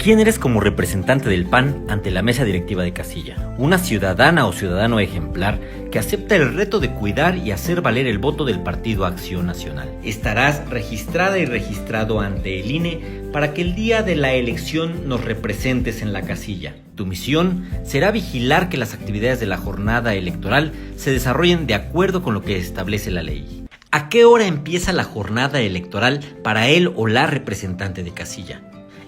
¿Quién eres como representante del PAN ante la mesa directiva de casilla? Una ciudadana o ciudadano ejemplar que acepta el reto de cuidar y hacer valer el voto del Partido Acción Nacional. Estarás registrada y registrado ante el INE para que el día de la elección nos representes en la casilla. Tu misión será vigilar que las actividades de la jornada electoral se desarrollen de acuerdo con lo que establece la ley. ¿A qué hora empieza la jornada electoral para él o la representante de casilla?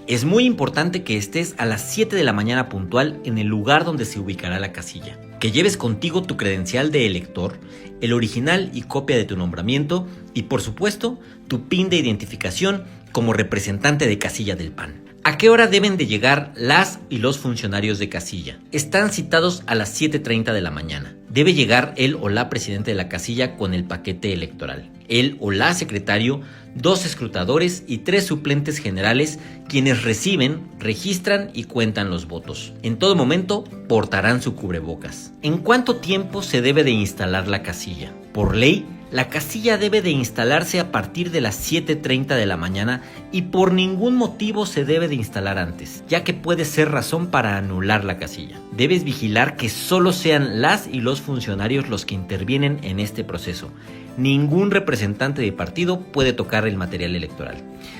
Es muy importante que estés a las 7 de la mañana puntual en el lugar donde se ubicará la casilla. Que lleves contigo tu credencial de elector, el original y copia de tu nombramiento y, por supuesto, tu PIN de identificación como representante de casilla del PAN. ¿A qué hora deben de llegar las y los funcionarios de casilla? Están citados a las 7:30 de la mañana. Debe llegar él o la presidenta de la casilla con el paquete electoral. Él o la secretario, 2 escrutadores y 3 suplentes generales, quienes reciben, registran y cuentan los votos. En todo momento portarán su cubrebocas. ¿En cuánto tiempo se debe de instalar la casilla? Por ley, la casilla debe de instalarse a partir de las 7:30 de la mañana y por ningún motivo se debe de instalar antes, ya que puede ser razón para anular la casilla. Debes vigilar que solo sean las y los funcionarios los que intervienen en este proceso. Ningún representante de partido puede tocar el material electoral.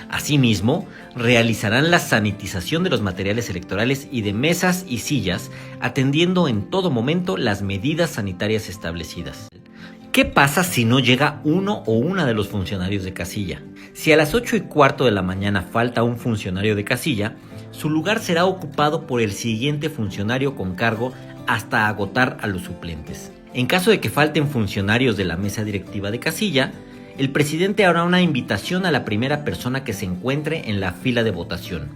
Asimismo, realizarán la sanitización de los materiales electorales y de mesas y sillas, atendiendo en todo momento las medidas sanitarias establecidas. ¿Qué pasa si no llega uno o una de los funcionarios de casilla? Si a las 8:15 de la mañana falta un funcionario de casilla, su lugar será ocupado por el siguiente funcionario con cargo hasta agotar a los suplentes. En caso de que falten funcionarios de la mesa directiva de casilla, el presidente hará una invitación a la primera persona que se encuentre en la fila de votación,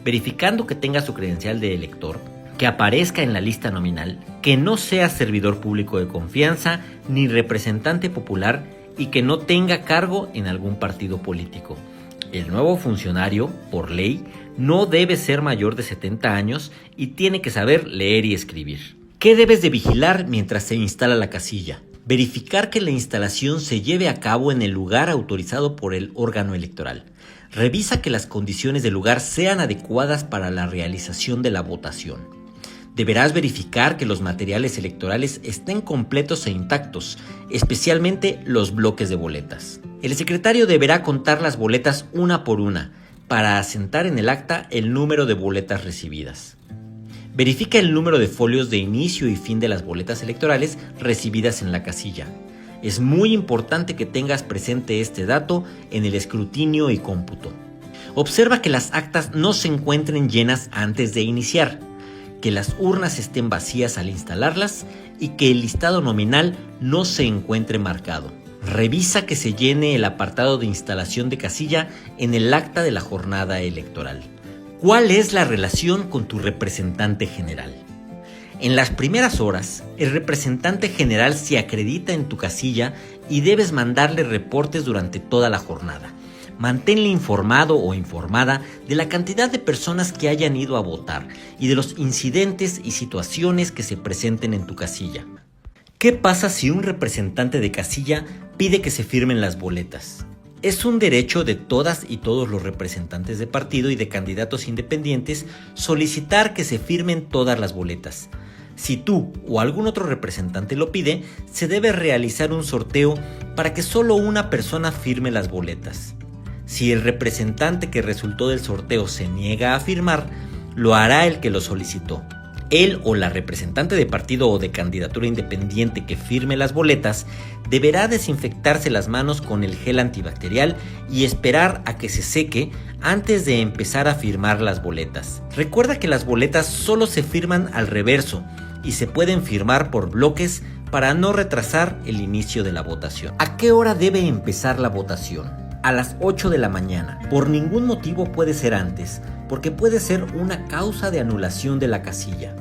verificando que tenga su credencial de elector, que aparezca en la lista nominal, que no sea servidor público de confianza ni representante popular y que no tenga cargo en algún partido político. El nuevo funcionario, por ley, no debe ser mayor de 70 años y tiene que saber leer y escribir. ¿Qué debes de vigilar mientras se instala la casilla? Verificar que la instalación se lleve a cabo en el lugar autorizado por el órgano electoral. Revisa que las condiciones del lugar sean adecuadas para la realización de la votación. Deberás verificar que los materiales electorales estén completos e intactos, especialmente los bloques de boletas. El secretario deberá contar las boletas una por una para asentar en el acta el número de boletas recibidas. Verifica el número de folios de inicio y fin de las boletas electorales recibidas en la casilla. Es muy importante que tengas presente este dato en el escrutinio y cómputo. Observa que las actas no se encuentren llenas antes de iniciar, que las urnas estén vacías al instalarlas y que el listado nominal no se encuentre marcado. Revisa que se llene el apartado de instalación de casilla en el acta de la jornada electoral. ¿Cuál es la relación con tu representante general? En las primeras horas, el representante general se acredita en tu casilla y debes mandarle reportes durante toda la jornada. Manténle informado o informada de la cantidad de personas que hayan ido a votar y de los incidentes y situaciones que se presenten en tu casilla. ¿Qué pasa si un representante de casilla pide que se firmen las boletas? Es un derecho de todas y todos los representantes de partido y de candidatos independientes solicitar que se firmen todas las boletas. Si tú o algún otro representante lo pide, se debe realizar un sorteo para que solo una persona firme las boletas. Si el representante que resultó del sorteo se niega a firmar, lo hará el que lo solicitó. Él o la representante de partido o de candidatura independiente que firme las boletas deberá desinfectarse las manos con el gel antibacterial y esperar a que se seque antes de empezar a firmar las boletas. Recuerda que las boletas solo se firman al reverso y se pueden firmar por bloques para no retrasar el inicio de la votación. ¿A qué hora debe empezar la votación? A las 8 de la mañana. Por ningún motivo puede ser antes, porque puede ser una causa de anulación de la casilla.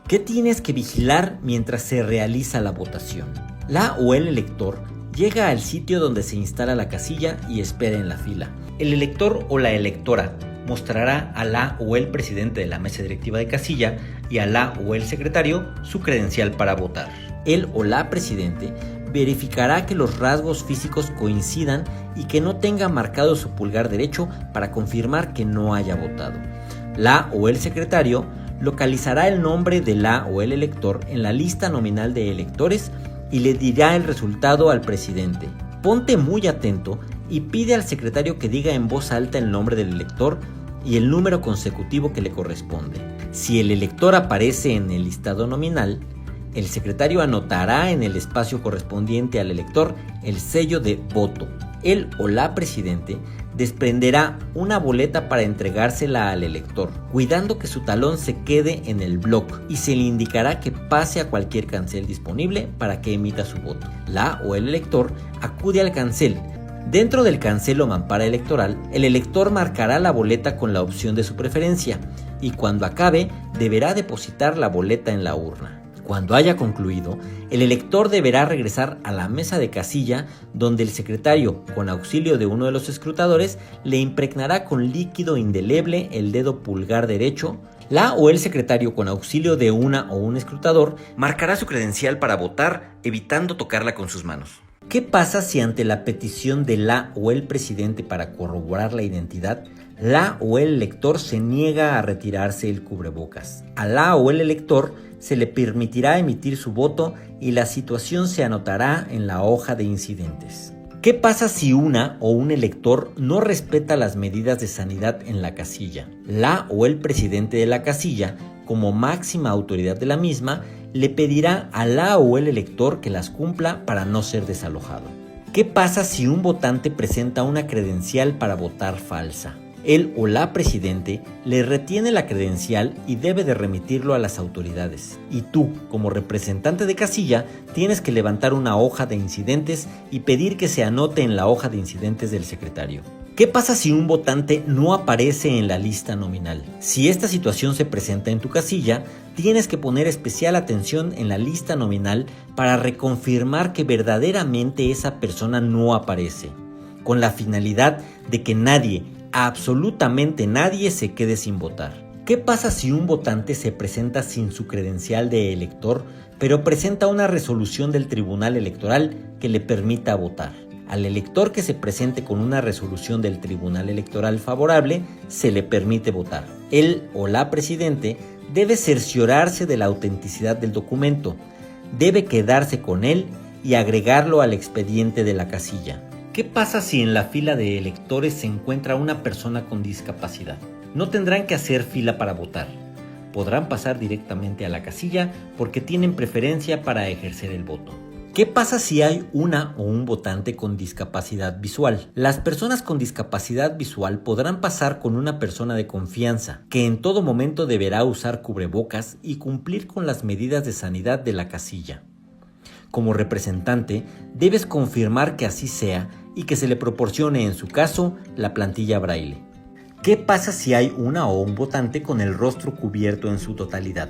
¿Qué tienes que vigilar mientras se realiza la votación? La o el elector llega al sitio donde se instala la casilla y espera en la fila. El elector o la electora mostrará a la o el presidente de la mesa directiva de casilla y a la o el secretario su credencial para votar. El o la presidente verificará que los rasgos físicos coincidan y que no tenga marcado su pulgar derecho para confirmar que no haya votado. La o el secretario localizará el nombre de la o el elector en la lista nominal de electores y le dirá el resultado al presidente. Ponte muy atento y pide al secretario que diga en voz alta el nombre del elector y el número consecutivo que le corresponde. Si el elector aparece en el listado nominal, el secretario anotará en el espacio correspondiente al elector el sello de voto. Él o la presidente desprenderá una boleta para entregársela al elector, cuidando que su talón se quede en el bloc, y se le indicará que pase a cualquier cancel disponible para que emita su voto. La o el elector acude al cancel. Dentro del cancel o mampara electoral, el elector marcará la boleta con la opción de su preferencia y cuando acabe deberá depositar la boleta en la urna. Cuando haya concluido, el elector deberá regresar a la mesa de casilla donde el secretario, con auxilio de uno de los escrutadores, le impregnará con líquido indeleble el dedo pulgar derecho. La o el secretario, con auxilio de una o un escrutador, marcará su credencial para votar, evitando tocarla con sus manos. ¿Qué pasa si ante la petición de la o el presidente para corroborar la identidad, la o el elector se niega a retirarse el cubrebocas? A la o el elector se le permitirá emitir su voto y la situación se anotará en la hoja de incidentes. ¿Qué pasa si una o un elector no respeta las medidas de sanidad en la casilla? La o el presidente de la casilla, como máxima autoridad de la misma, le pedirá a la o el elector que las cumpla para no ser desalojado. ¿Qué pasa si un votante presenta una credencial para votar falsa? Él o la presidente le retiene la credencial y debe de remitirlo a las autoridades. Y tú, como representante de casilla, tienes que levantar una hoja de incidentes y pedir que se anote en la hoja de incidentes del secretario. ¿Qué pasa si un votante no aparece en la lista nominal? Si esta situación se presenta en tu casilla, tienes que poner especial atención en la lista nominal para reconfirmar que verdaderamente esa persona no aparece, con la finalidad de que nadie, absolutamente nadie, se quede sin votar. ¿Qué pasa si un votante se presenta sin su credencial de elector, pero presenta una resolución del Tribunal Electoral que le permita votar? Al elector que se presente con una resolución del Tribunal Electoral favorable, se le permite votar. Él o la presidente debe cerciorarse de la autenticidad del documento, debe quedarse con él y agregarlo al expediente de la casilla. ¿Qué pasa si en la fila de electores se encuentra una persona con discapacidad? No tendrán que hacer fila para votar. Podrán pasar directamente a la casilla porque tienen preferencia para ejercer el voto. ¿Qué pasa si hay una o un votante con discapacidad visual? Las personas con discapacidad visual podrán pasar con una persona de confianza, que en todo momento deberá usar cubrebocas y cumplir con las medidas de sanidad de la casilla. Como representante, debes confirmar que así sea y que se le proporcione, en su caso, la plantilla braille. ¿Qué pasa si hay una o un votante con el rostro cubierto en su totalidad?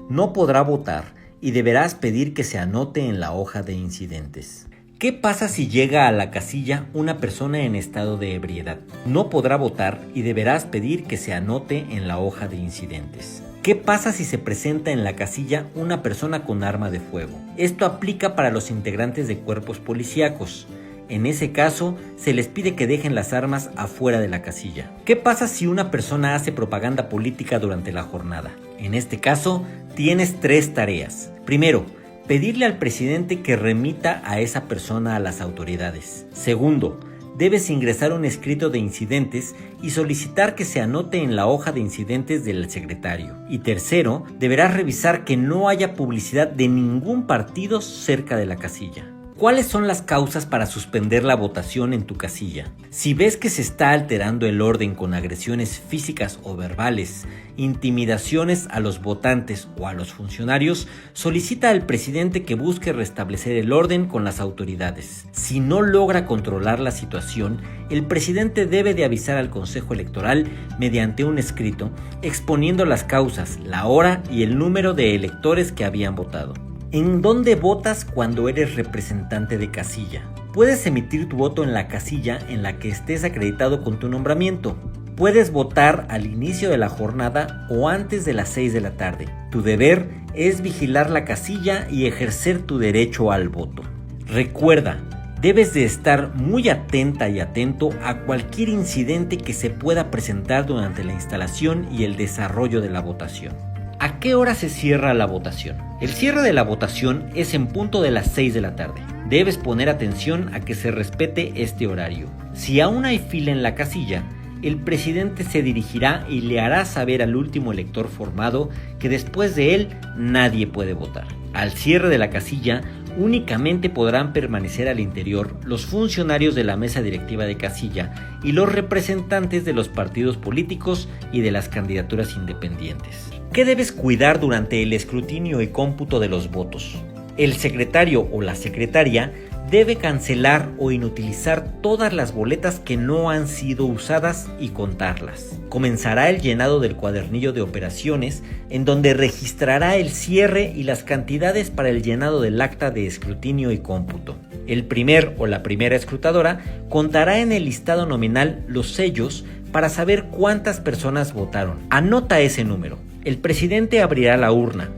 No podrá votar y deberás pedir que se anote en la hoja de incidentes. ¿Qué pasa si llega a la casilla una persona en estado de ebriedad? No podrá votar y deberás pedir que se anote en la hoja de incidentes. ¿Qué pasa si se presenta en la casilla una persona con arma de fuego? Esto aplica para los integrantes de cuerpos policíacos. En ese caso, se les pide que dejen las armas afuera de la casilla. ¿Qué pasa si una persona hace propaganda política durante la jornada? En este caso, tienes 3 tareas. Primero, pedirle al presidente que remita a esa persona a las autoridades. Segundo, debes ingresar un escrito de incidentes y solicitar que se anote en la hoja de incidentes del secretario. Y tercero, deberás revisar que no haya publicidad de ningún partido cerca de la casilla. ¿Cuáles son las causas para suspender la votación en tu casilla? Si ves que se está alterando el orden con agresiones físicas o verbales, intimidaciones a los votantes o a los funcionarios, solicita al presidente que busque restablecer el orden con las autoridades. Si no logra controlar la situación, el presidente debe de avisar al Consejo Electoral mediante un escrito exponiendo las causas, la hora y el número de electores que habían votado. ¿En dónde votas cuando eres representante de casilla? Puedes emitir tu voto en la casilla en la que estés acreditado con tu nombramiento. Puedes votar al inicio de la jornada o antes de las 6 de la tarde. Tu deber es vigilar la casilla y ejercer tu derecho al voto. Recuerda, Debes de estar muy atenta y atento a cualquier incidente que se pueda presentar durante la instalación y el desarrollo de la votación. ¿A qué hora se cierra la votación? El cierre de la votación es en punto de las 6 de la tarde. Debes poner atención a que se respete este horario. Si aún hay fila en la casilla, el presidente se dirigirá y le hará saber al último elector formado que después de él nadie puede votar. Al cierre de la casilla, únicamente podrán permanecer al interior los funcionarios de la mesa directiva de casilla y los representantes de los partidos políticos y de las candidaturas independientes. ¿Qué debes cuidar durante el escrutinio y cómputo de los votos? El secretario o la secretaria debe cancelar o inutilizar todas las boletas que no han sido usadas y contarlas. Comenzará el llenado del cuadernillo de operaciones, en donde registrará el cierre y las cantidades para el llenado del acta de escrutinio y cómputo. El primer o la primera escrutadora contará en el listado nominal los sellos para saber cuántas personas votaron. Anota ese número. El presidente abrirá la urna,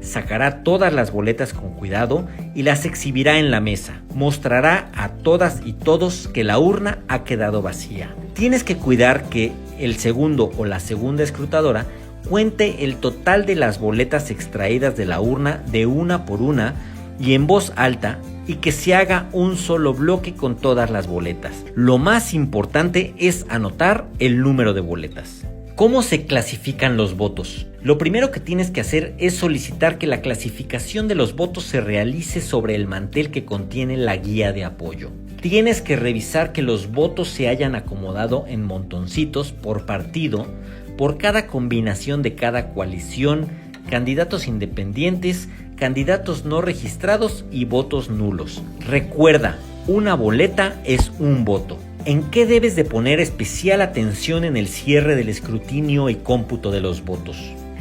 sacará todas las boletas con cuidado y las exhibirá en la mesa. Mostrará a todas y todos que la urna ha quedado vacía. Tienes que cuidar que el segundo o la segunda escrutadora cuente el total de las boletas extraídas de la urna de una por una y en voz alta, y que se haga un solo bloque con todas las boletas. Lo más importante es anotar el número de boletas. ¿Cómo se clasifican los votos? Lo primero que tienes que hacer es solicitar que la clasificación de los votos se realice sobre el mantel que contiene la guía de apoyo. Tienes que revisar que los votos se hayan acomodado en montoncitos por partido, por cada combinación de cada coalición, candidatos independientes, candidatos no registrados y votos nulos. Recuerda, una boleta es un voto. ¿En qué debes de poner especial atención en el cierre del escrutinio y cómputo de los votos?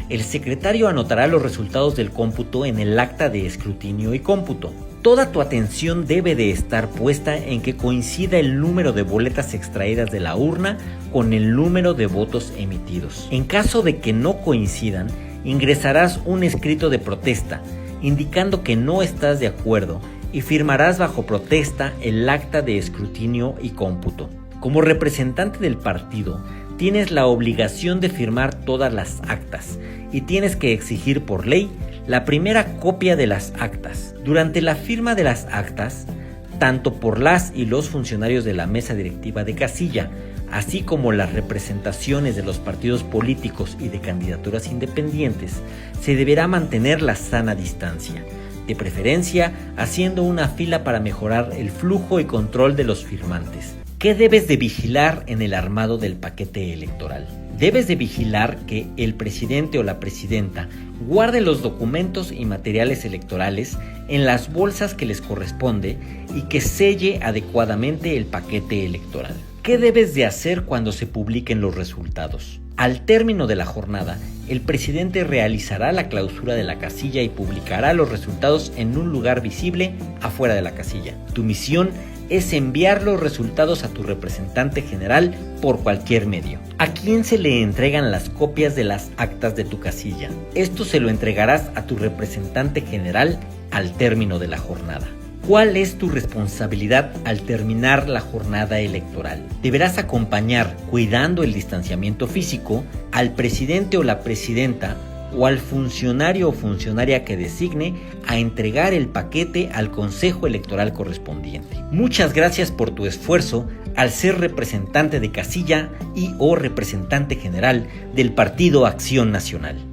El secretario anotará los resultados del cómputo en el acta de escrutinio y cómputo. Toda tu atención debe de estar puesta en que coincida el número de boletas extraídas de la urna con el número de votos emitidos. En caso de que no coincidan, ingresarás un escrito de protesta indicando que no estás de acuerdo y firmarás bajo protesta el acta de escrutinio y cómputo. Como representante del partido, tienes la obligación de firmar todas las actas y tienes que exigir por ley la primera copia de las actas. Durante la firma de las actas, tanto por las y los funcionarios de la mesa directiva de casilla, así como las representaciones de los partidos políticos y de candidaturas independientes, se deberá mantener la sana distancia, de preferencia haciendo una fila para mejorar el flujo y control de los firmantes. ¿Qué debes de vigilar en el armado del paquete electoral? Debes de vigilar que el presidente o la presidenta guarde los documentos y materiales electorales en las bolsas que les corresponde y que selle adecuadamente el paquete electoral. ¿Qué debes de hacer cuando se publiquen los resultados? Al término de la jornada, el presidente realizará la clausura de la casilla y publicará los resultados en un lugar visible afuera de la casilla. Tu misión es enviar los resultados a tu representante general por cualquier medio. ¿A quién se le entregan las copias de las actas de tu casilla? Esto se lo entregarás a tu representante general al término de la jornada. ¿Cuál es tu responsabilidad al terminar la jornada electoral? Deberás acompañar, cuidando el distanciamiento físico, al presidente o la presidenta o al funcionario o funcionaria que designe a entregar el paquete al consejo electoral correspondiente. Muchas gracias por tu esfuerzo al ser representante de casilla y o representante general del Partido Acción Nacional.